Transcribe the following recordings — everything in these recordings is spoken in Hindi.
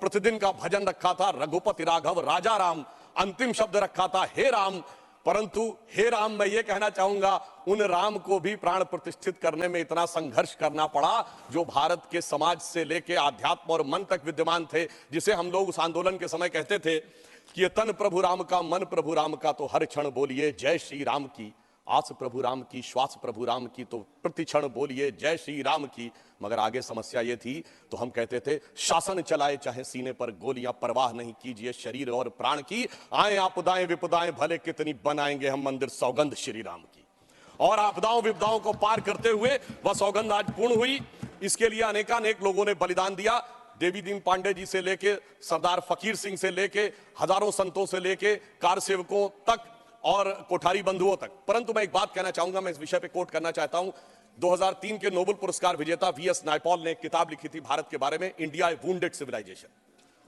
प्रतिदिन का भजन रखा था रघुपति राघव राजा राम, अंतिम शब्द रखा था हे राम। परंतु हे राम, मैं ये कहना चाहूंगा उन राम को भी प्राण प्रतिष्ठित करने में इतना संघर्ष करना पड़ा जो भारत के समाज से लेके आध्यात्म और मन तक विद्यमान थे, जिसे हम लोग उस आंदोलन के समय कहते थे कि ये तन प्रभु राम का, मन प्रभु राम का, तो हर क्षण बोलिए जय श्री राम की। आस प्रभु राम की, श्वास प्रभु राम की, तो प्रति क्षण बोलिए जय श्री राम की। मगर आगे समस्या ये थी, तो हम कहते थे शासन चलाए चाहे सीने पर गोलियां, परवाह नहीं कीजिए शरीर और प्राण की। आए आपदाएं विपदाएं भले कितनी, बनाएंगे हम मंदिर सौगंध श्री राम की। और आपदाओं विपदाओं को पार करते हुए वह सौगंध आज पूर्ण हुई। इसके लिए अनेकानेक लोगों ने बलिदान दिया। देवी दीन पांडे जी से लेके सरदार फकीर सिंह से लेके हजारों संतों से लेके कार सेवकों तक और कोठारी बंधुओं तक। परंतु मैं एक बात कहना चाहूंगा, मैं इस विषय पे कोट करना चाहता हूं। 2003 के नोबेल पुरस्कार विजेता वीएस नायपॉल ने एक किताब लिखी थी भारत के बारे में, इंडिया ए वुंडेड सिविलाइजेशन।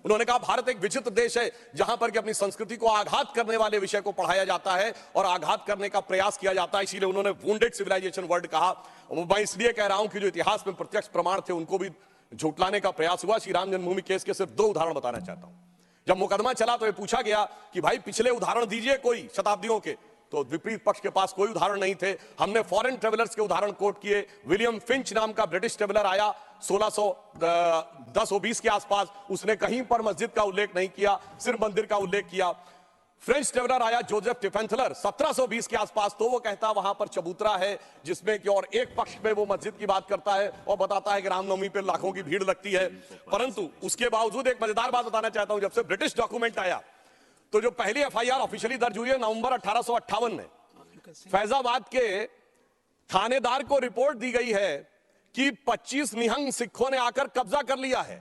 उन्होंने कहा भारत एक विचित्र देश है जहां पर कि अपनी संस्कृति को आघात करने वाले विषय को पढ़ाया जाता है और आघात करने का प्रयास किया जाता है, इसीलिए उन्होंने वुंडेड सिविलाइजेशन वर्ड कहा। मैं इसलिए कह रहा हूं कि जो इतिहास में प्रत्यक्ष प्रमाण थे उनको भी झुटलाने का प्रयास हुआ। श्री राम जन्मभूमि केस के सिर्फ 2 उदाहरण बताना चाहता हूं। जब मुकदमा चला तो यह पूछा गया कि भाई पिछले उदाहरण दीजिए कोई शताब्दियों के, तो विपरीत पक्ष के पास कोई उदाहरण नहीं थे। हमने फॉरेन ट्रेवलर्स के उदाहरण कोट किए। विलियम फिंच नाम का ब्रिटिश ट्रेवलर आया 1610-20 के आसपास, उसने कहीं पर मस्जिद का उल्लेख नहीं किया, सिर्फ मंदिर का उल्लेख किया। फ्रेंच ट्रेवलर आया जोसेफ टिफेंथलर 1720 के आसपास, तो वो कहता वहां पर चबूतरा है जिसमें कि और एक पक्ष पे वो मस्जिद की बात करता है और बताता है कि रामनवमी पे लाखों की भीड़ लगती है। परंतु उसके बावजूद एक मजेदार बात बताना चाहता हूं, जब से ब्रिटिश डॉक्यूमेंट आया तो जो पहली एफआईआर ऑफिशियली दर्ज हुई है नवंबर 1858 में, फैजाबाद के थानेदार को रिपोर्ट दी गई है कि 25 निहंग सिखों ने आकर कब्जा कर लिया है।